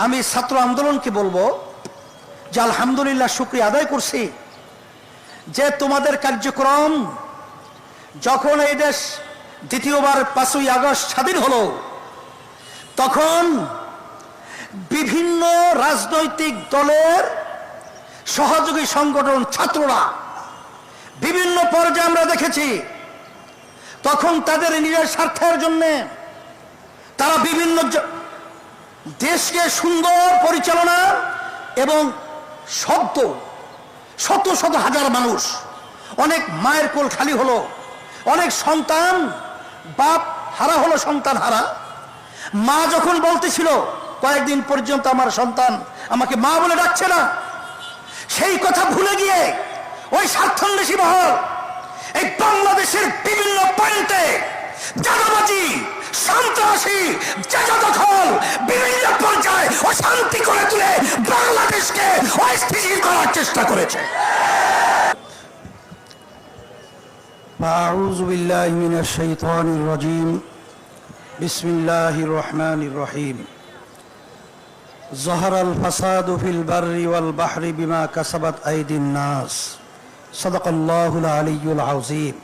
আমি ছাত্র আন্দোলনকে বলবো যে আলহামদুলিল্লাহ, শুকরিয়া আদায় করছি যে তোমাদের কার্যক্রম যখন এই দেশ দ্বিতীয়বার 5ই আগস্ট স্বাধীন হলো, তখন বিভিন্ন রাজনৈতিক দলের সহযোগী সংগঠন ছাত্ররা বিভিন্ন পর্যায়ে আমরা দেখেছি, তখন তাদের নিজের স্বার্থের জন্য তারা বিভিন্ন দেশকে সুন্দর পরিচালনা এবং শত শত হাজার মানুষ, অনেক মায়ের কোল খালি হলো, অনেক সন্তান বাপ হারা হলো, সন্তান হারা। মা যখন বলতেছিল কয়েকদিন পর্যন্ত আমার সন্তান আমাকে মা বলে ডাকছে না, সেই কথা ভুলে গিয়ে ওই স্বার্থান্বেষী মহল এই বাংলাদেশের বিভিন্ন পয়েন্টে চাঁদাবাজি, সন্ত্রাসী, জায়গা দখল, বিভিন্ন পর্যায়ে অশান্তি করে তুলে বাংলাদেশকে অস্থিতিশীল করার চেষ্টা করেছে। আউযু বিল্লাহি মিনাশ শাইতানির রাজীম। বিসমিল্লাহির রহমানির রহিম। যাহারাল ফাসাদু ফিল বাররি ওয়াল বাহরি বিমা কাসাবাত আইদিন নাস। সাদাকাল্লাহুল আলিয়্যুল আযীম।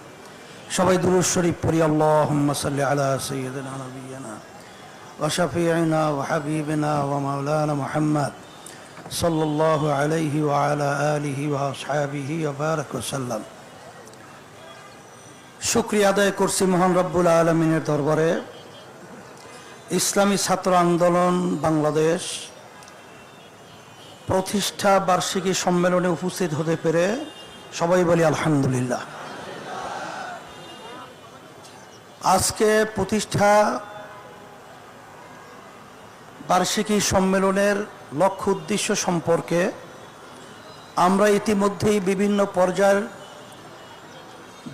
সবাই দুরূদ শরীফ পড়ি। আল্লাহুম্মা সাল্লি আলা সাইয়্যিদিনা নাবিয়িনা ওয়া শাফিঈনা ওয়া হাবিবিনা ওয়া মাওলানা মুহাম্মদ সাল্লাল্লাহু আলাইহি ওয়া আলা আলিহি ওয়া আসহাবিহি ওয়া বারাক ওয়া সাল্লাম। শুকরিয়া আদায় করছি মহান রব্বুল আলামিনের দরবারে। ইসলামী ছাত্র আন্দোলন বাংলাদেশ প্রতিষ্ঠা বার্ষিকী সম্মেলনে উপস্থিত হতে পেরে সবাই বলি আলহামদুলিল্লাহ। আজকে প্রতিষ্ঠা বার্ষিকী সম্মেলনের লক্ষ্য উদ্দেশ্য সম্পর্কে আমরা ইতিমধ্যেই বিভিন্ন পর্যায়ের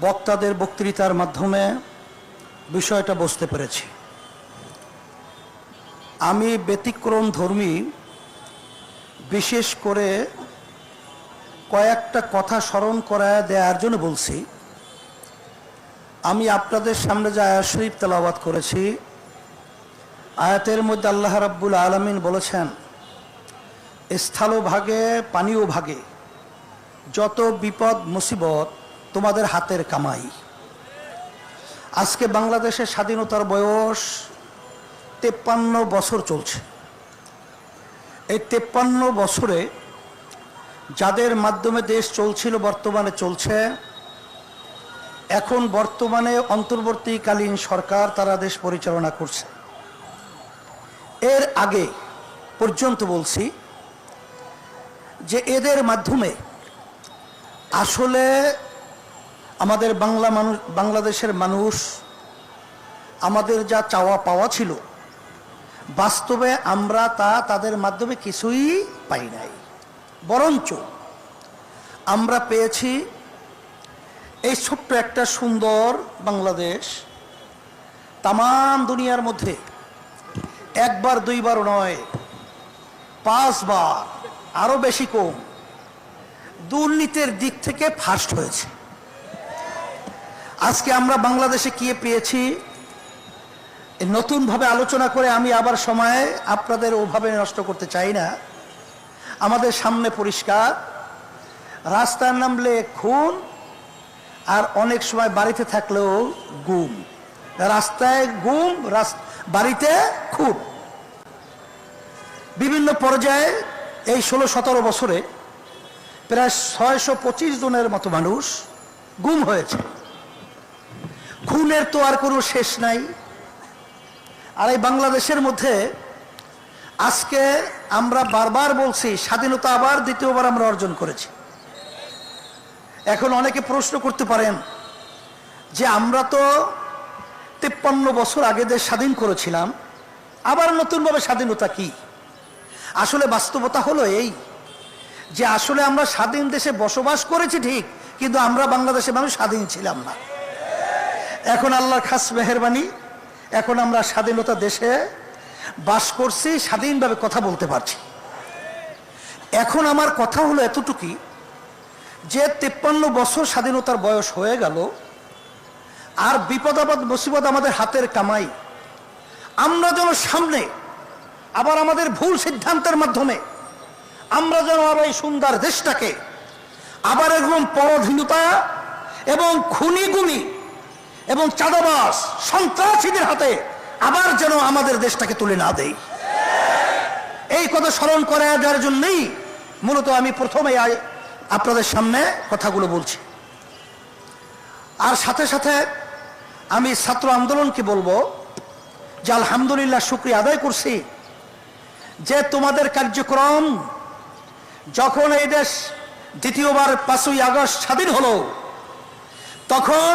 বক্তাদের বক্তৃতার মাধ্যমে বিষয়টা বুঝতে পেরেছি। আমি ব্যতিক্রম ধর্মী, বিশেষ করে কয়েকটা কথা স্মরণ করায় দেওয়ার জন্য বলছি। আমি আপনাদের সামনে যে আয়াত শরীফ তেলাওয়াত করেছি, আয়াতের মধ্যে আল্লাহ রাব্বুল আলামিন বলেছেন, স্থল ভাগে পানীয় ভাগে যত বিপদ মুসিবত তোমাদের হাতের কামাই। আজকে বাংলাদেশের স্বাধীনতার বয়স 53 বছর চলছে। এই 53 বছরে যাদের মাধ্যমে দেশ চলছিল, বর্তমানে চলছে, এখন বর্তমানে অন্তর্বর্তীকালীন সরকার তারা দেশ পরিচালনা করছে। এর আগে পর্যন্ত বলছি যে এদের মাধ্যমে আসলে আমাদের বাংলাদেশের মানুষ আমাদের যা চাওয়া পাওয়া ছিল, বাস্তবে আমরা তাদের মাধ্যমে কিছুই পাই নাই। বরঞ্চ আমরা পেয়েছি এই ছোট্ট একটা সুন্দর বাংলাদেশ। তামাম দুনিয়ার মধ্যে একবার দুইবার নয়, 5 বার, আরো বেশি কম, দুর্নীতির দিক থেকে ফার্স্ট হয়েছে। আজকে আমরা বাংলাদেশে কি পেয়েছি নতুনভাবে আলোচনা করে আমি আবার সময় আপনাদের ওভাবে নষ্ট করতে চাই না। আমাদের সামনে পরিষ্কার, রাস্তায় নামলে খুন, আর অনেক সময় বাড়িতে থাকলেও গুম। রাস্তায় গুম, বাড়িতে খুন। বিভিন্ন পর্যায়ে এই 16-17 বছরে প্রায় 625 জনের মতো মানুষ গুম হয়েছে। খুনের তো আর কোনো শেষ নাই। আর এই বাংলাদেশের মধ্যে আজকে আমরা বারবার বলছি, স্বাধীনতা আবার দ্বিতীয়বার আমরা অর্জন করেছি। এখন অনেকে প্রশ্ন করতে পারেন যে আমরা তো 53 বছর আগে দেশ স্বাধীন করেছিলাম, আবার নতুনভাবে স্বাধীনতা কি? আসলে বাস্তবতা হলো এই যে আসলে আমরা স্বাধীন দেশে বসবাস করেছি ঠিক, কিন্তু আমরা বাংলাদেশের মানুষ স্বাধীন ছিলাম না। এখন আল্লাহর খাস মেহেরবানি, এখন আমরা স্বাধীনতা দেশে বাস করছি, স্বাধীনভাবে কথা বলতে পারছি। এখন আমার কথা হলো এতটুকুই যে 53 বছর স্বাধীনতার বয়স হয়ে গেল, আর বিপদ আপদ মুসিবত আমাদের হাতের কামাই। আমরা যেন সামনে আবার আমাদের ভুল সিদ্ধান্তের মাধ্যমে আমরা যেন আবার এই সুন্দর দেশটাকে আবার এরকম পরাধীনতা এবং খুনি এবং চাঁদাবাজ সন্ত্রাসীদের হাতে আবার যেন আমাদের দেশটাকে তুলে না দেয়, এই কথা স্মরণ করে দেওয়ার জন্যই মূলত আমি প্রথমে আপনাদের সামনে কথাগুলো বলছি। আর সাথে সাথে আমি ছাত্র আন্দোলনকে বলবো যে আলহামদুলিল্লাহ, শুকরিয়া আদায় করছি যে তোমাদের কার্যক্রম যখন এই দেশ দ্বিতীয়বার 5ই আগস্ট স্বাধীন হলো, তখন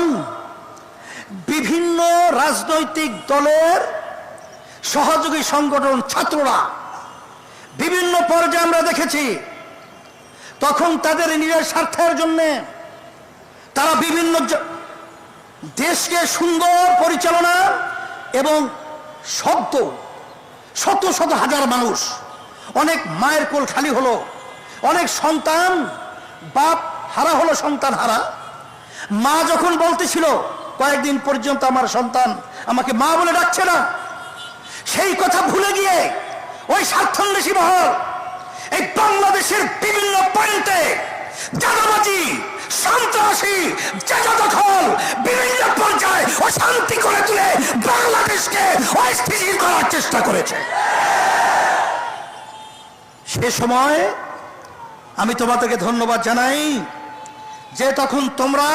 বিভিন্ন রাজনৈতিক দলের সহযোগী সংগঠন ছাত্ররা বিভিন্ন পর্যায়ে আমরা দেখেছি, তখন তাদের নিজের স্বার্থের জন্য তারা বিভিন্ন দেশকে সুন্দর পরিচালনা এবং শত শত হাজার মানুষ, অনেক মায়ের কোল খালি হলো, অনেক সন্তান বাপ হারা হলো, সন্তান হারা মা যখন বলতেছিল কয়েকদিন পর্যন্ত আমার সন্তান আমাকে মা বলে ডাকছে না, সেই কথা ভুলে গিয়ে ওই স্বার্থান্বেষী মহল এই বাংলাদেশের বিভিন্ন পয়েন্টে চাঁদাবাজি, সন্ত্রাসী, জায়গা দখল, বিভিন্ন পর্যায়ে অশান্তি করে তুলে বাংলাদেশকে অস্থিতিশীল করার চেষ্টা করেছে। সে সময় আমি তোমাদেরকে ধন্যবাদ জানাই যে তখন তোমরা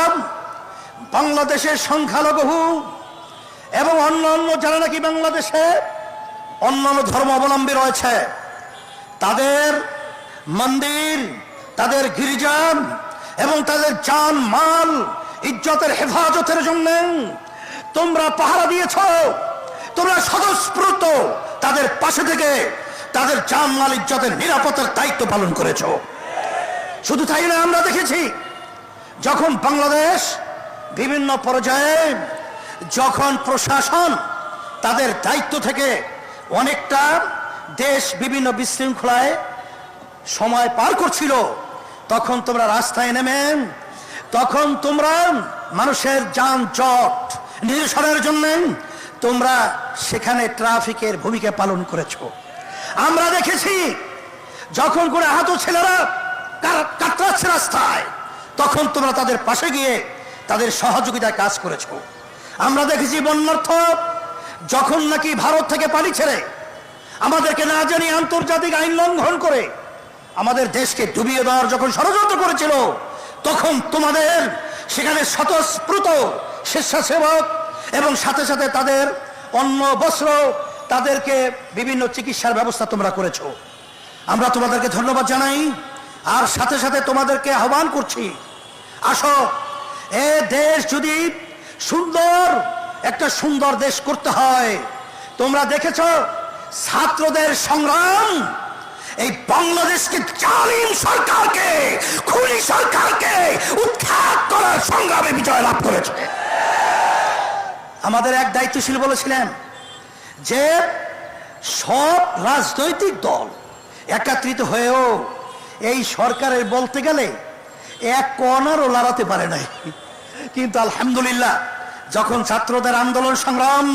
বাংলাদেশের সংখ্যালঘু এবং অন্যান্য যারা নাকি বাংলাদেশে অন্যান্য ধর্ম অবলম্বী রয়েছে, তাদের মন্দির, তাদের গির্জা এবং তাদের জান মাল ইজ্জতের হেফাজতের জন্য তোমরা পাহারা দিয়েছ, তোমরা স্বতঃস্ফূর্ত তাদের পাশে থেকে তাদের জান মাল ইজ্জতের নিরাপত্তার দায়িত্ব পালন করেছ। শুধু তাই না, আমরা দেখেছি যখন বাংলাদেশ বিভিন্ন পর্যায়ে যখন প্রশাসন তাদের দায়িত্ব থেকে অনেকটা দেশ বিভিন্ন বিশৃঙ্খলায় সময় পার করছিল, তখন তোমরা রাস্তায় নেমে তখন তোমরা মানুষের যানজট নিরসনের জন্য তোমরা সেখানে ট্রাফিকের ভূমিকা পালন করেছো। আমরা দেখেছি যখন করে আহত ছেলেরা কাতরাচ্ছে রাস্তায়, তখন তোমরা তাদের পাশে গিয়ে তাদের সহযোগিতায় কাজ করেছো। আমরা দেখেছি বন্যার্থ যখন নাকি ভারত থেকে পানি ছেড়ে আমাদেরকে না জানিয়ে আন্তর্জাতিক আইন লঙ্ঘন করে আমাদের দেশকে ডুবিয়ে দেওয়ার যখন ষড়যন্ত্র করেছিল, তখন তোমাদের সেখানে স্বতঃস্ফূর্ত স্বেচ্ছাসেবক এবং সাথে সাথে তাদের অন্ন বস্ত্র, তাদেরকে বিভিন্ন চিকিৎসার ব্যবস্থা তোমরা করেছো। আমরা তোমাদেরকে ধন্যবাদ জানাই। আর সাথে সাথে তোমাদেরকে আহ্বান করছি, আসো, এ দেশ যদি একটা সুন্দর দেশ করতে হয়, তোমরা দেখেছ ছাত্রদের সংগ্রাম এই বাংলাদেশকে জালিম সরকারকে, খুনি সরকারকে উৎখাত করার সংগ্রামে বিজয় লাভ করেছে। আমাদের এক দায়িত্বশীল বলেছিলেন যে সব রাজনৈতিক দল একত্রিত হয়েও এই সরকারের বলতে গেলে এক কণারও লড়াতে পারে নাই। কিন্তু আলহামদুলিল্লাহ, যখন ছাত্রদের আন্দোলন সংগ্রাম,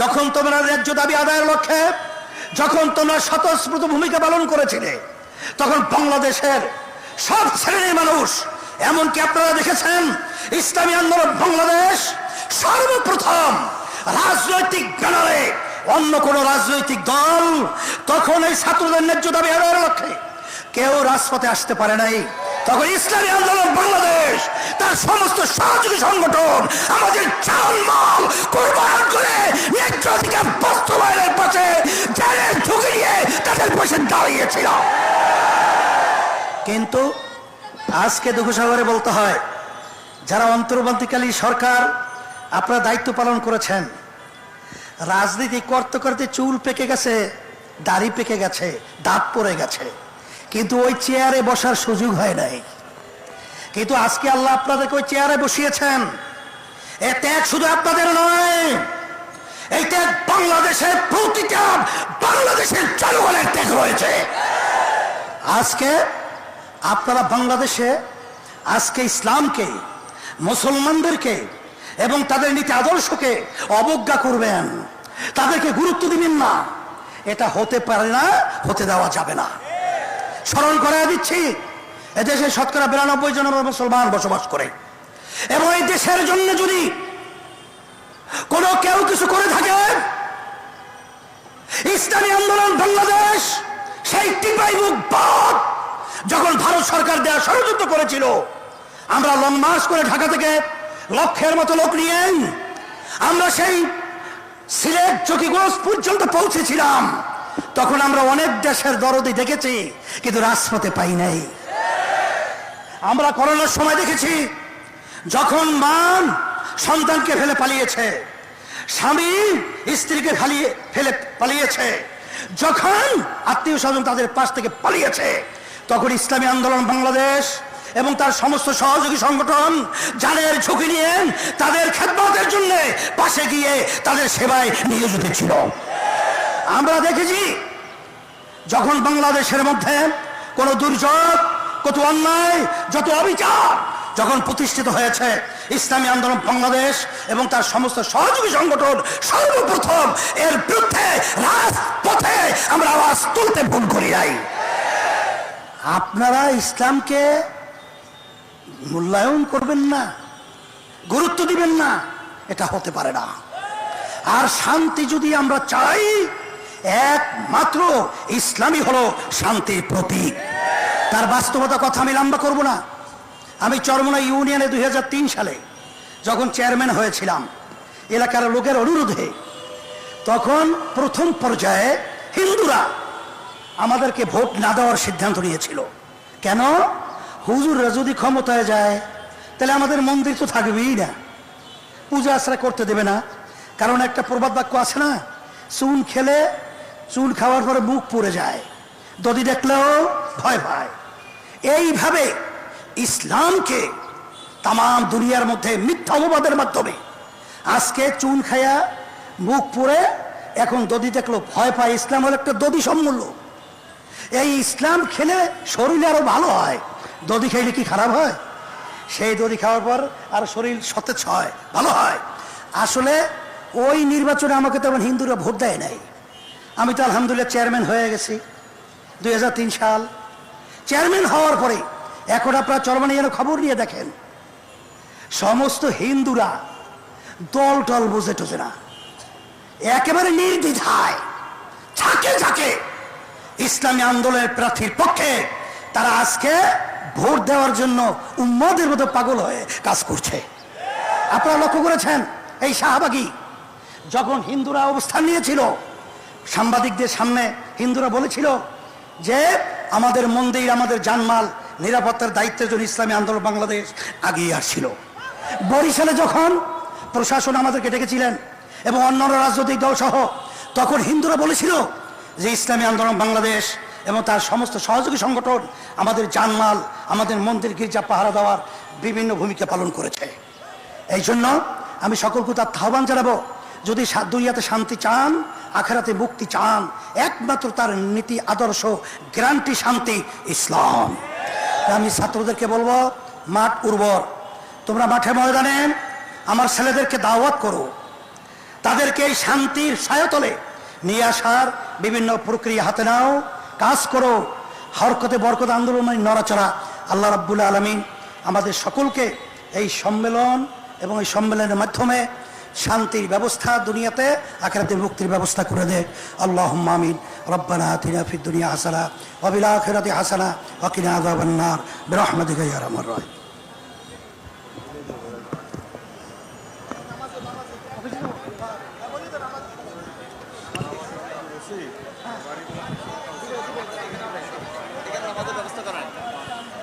যখন তোমরা ন্যায্য দাবি আদায়ের লক্ষ্যে যখন তোমরা স্বতঃস্ফূর্ত ভূমিকা পালন করেছিলে, তখন বাংলাদেশের সব শ্রেণীর মানুষ, এমনকি আপনারা দেখেছেন ইসলামী আন্দোলন বাংলাদেশ সর্বপ্রথম রাজনৈতিক ব্যানারে, অন্য কোন রাজনৈতিক দল তখন এই ছাত্রদের ন্যায্য দাবি আদায়ের লক্ষ্যে কেউ রাজপথে আসতে পারে নাই। তখন ইসলামী আন্দোলন বাংলাদেশ তার সমস্ত সহযোগী সংগঠন আমাদের জানমাল কুরবান করে ন্যায্য অধিকার বাস্তবায়নের পথে জানের ঝুঁকি নিয়ে তাদের পাশে দাঁড়িয়েছিল। কিন্তু আজকে দুঃখ সাগরে বলতে হয়, যারা অন্তর্বর্তীকালীন সরকার আপনারা দায়িত্ব পালন করেছেন, রাজনীতি করতে করতে চুল পেকে গেছে, দাড়ি পেকে গেছে, দাঁত পড়ে গেছে, কিন্তু ওই চেয়ারে বসার সুযোগ হয় নাই। কিন্তু আজকে আল্লাহ আপনাদেরকে ওই চেয়ারে বসিয়েছেন। এ ত্যাগ শুধু আপনাদের নয়, এই ত্যাগ বাংলাদেশের প্রতিটা বাংলাদেশের জনগণের ত্যাগ রয়েছে। আজকে আপনারা বাংলাদেশে আজকে ইসলামকে, মুসলমানদেরকে এবং তাদের নীতি আদর্শকে অবজ্ঞা করবেন, তাদেরকে গুরুত্ব দিবেন না, এটা হতে পারে না, হতে দেওয়া যাবে না। স্মরণ করাই দিচ্ছি, এদেশে শতকরা 92 জন মুসলমান বসবাস করে, এবং এই দেশের জন্য যদি কেউ কিছু করে থাকে, ইসলামী আন্দোলন বাংলাদেশ সেই টিপাই মুখ বাদ যখন ভারত সরকার দেয়া ষড়যন্ত্র করেছিল, আমরা লং মার্চ করে ঢাকা থেকে লক্ষের মতো লোক নিয়ে আমরা সেই সিলেট চকিগঞ্জ পর্যন্ত পৌঁছেছিলাম। তখন আমরা অনেক দেশের দরদি দেখেছি, কিন্তু রাজপথে পাই নাই। আমরা করোনার সময় দেখেছি, যখন মা সন্তানকে ফেলে পালিয়েছে, স্বামী স্ত্রীকে ফেলে পালিয়েছে, যখন আত্মীয় স্বজন তাদের পাশ থেকে পালিয়েছে, তখন ইসলামী আন্দোলন বাংলাদেশ এবং তার সমস্ত সহযোগী সংগঠন জানের ঝুঁকি নিয়ে তাদের খেদমতের জন্য পাশে গিয়ে তাদের সেবায় নিয়োজিত ছিল। আমরা দেখেছি, যখন বাংলাদেশের মধ্যে কোনো দুর্যোগ, কত অন্যায়, যত অবিচার যখন প্রতিষ্ঠিত হয়েছে, ইসলামী আন্দোলন বাংলাদেশ এবং তার সমস্ত সহযোগী সংগঠন সর্বপ্রথম এর বিরুদ্ধে রাজপথে আমরা আওয়াজ তুলতে ভুল করি নাই। আপনারা ইসলামকে মূল্যায়ন করবেন না, গুরুত্ব দিবেন না, এটা হতে পারে না। আর শান্তি যদি আমরা চাই, একমাত্র ইসলামই হলো শান্তির প্রতীক। তার বাস্তবতা কথা আমি লম্বা করব না। আমি চরমোনা ইউনিয়নে 2003 সালে যখন চেয়ারম্যান হয়েছিলাম এলাকার লোকের অনুরোধে, তখন প্রথম পর্যায়ে হিন্দুরা আমাদেরকে ভোট না দেওয়ার সিদ্ধান্ত নিয়েছিল। কেন? হুজুররা যদি ক্ষমতায় যায় তাহলে আমাদের মন্দির তো থাকবেই না, পূজা আশ্রয় করতে দেবে না। কারণ একটা প্রবাদ বাক্য আছে না, চুন খেলে চুন খাওয়ার পরে মুখ পুড়ে যায়, দদি দেখলেও ভয় পায়। এইভাবে ইসলামকে তাম দুনিয়ার মধ্যে মিথ্যা অপবাদের মাধ্যমে আজকে চুন খায়া মুখ পুড়ে, এখন দদি দেখলেও ভয় পায়। ইসলাম হলো একটা দদি সম্মূল্য। এই ইসলাম খেলে শরীর আরো ভালো হয়। দদি খাইলে কি খারাপ হয়? সেই দদি খাওয়ার পর আর শরীর সতেজ হয়, ভালো হয়। আসলে ওই নির্বাচনে আমাকে তেমন হিন্দুরা ভোট দেয় নাই। আমি তো আলহামদুলিল্লাহ চেয়ারম্যান হয়ে গেছি 2003 সাল। চেয়ারম্যান হওয়ার পরে এখন আপনারা চরমোনাইয়ের খবর নিয়ে দেখেন, সমস্ত হিন্দুরা দল টল বুঝে টুঝে না, একেবারে নির্দ্বিধায় ঝাঁকে ঝাঁকে ইসলামী আন্দোলনের প্রার্থীর পক্ষে তারা আজকে ভোট দেওয়ার জন্য উম্মদের মতো পাগল হয়ে কাজ করছে। আপনারা লক্ষ্য করেছেন, এই শাহবাগী যখন হিন্দুরা অবস্থান নিয়েছিল, সাংবাদিকদের সামনে হিন্দুরা বলেছিল যে আমাদের মন্দির, আমাদের জানমাল নিরাপত্তার দায়িত্বের জন্য ইসলামী আন্দোলন বাংলাদেশ আগিয়ে আসছিল। বরিশালে যখন প্রশাসন আমাদেরকে ডেকেছিলেন এবং অন্যান্য রাজনৈতিক দল সহ, তখন হিন্দুরা বলেছিল যে ইসলামী আন্দোলন বাংলাদেশ এবং তার সমস্ত সহযোগী সংগঠন আমাদের জানমাল, আমাদের মন্দির গির্জা পাহারা দেওয়ার বিভিন্ন ভূমিকা পালন করেছে। এই জন্য আমি সকলকে তার আহ্বান জানাবো, যদি দুনিয়াতে শান্তি চান, আখেরাতে মুক্তি চান, একমাত্র তার নীতি আদর্শ গ্যারান্টি শান্তি ইসলাম। আমি ছাত্রদেরকে বলবো, মাঠ উর্বর, তোমরা মাঠে ময়দানে আমার ছেলেদেরকে দাওয়াত করো, তাদেরকে এই শান্তির ছায়াতলে নিয়ে আসার বিভিন্ন প্রক্রিয়া হাতে নাও, কাজ করো। হরকতে বরকত আন্দোলন মানে নড়াচড়া। আল্লাহ রাব্বুল আলামিন আমাদের সকলকে এই সম্মেলন এবং এই সম্মেলনের মাধ্যমে শান্তির ব্যবস্থা, দুনিয়াতে আখিরাতে মুক্তির ব্যবস্থা করে দেয়। আল্লাহুম্মা আমিন। রব্বানা আতিনা ফিদ দুনিয়া হাসানা ওয়া ফিল আখিরাতি হাসানা ওয়া কিনা আযাবান নার বিরহমাতিকা ইয়া আরহামার রাহিম।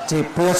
জি, প্রিয়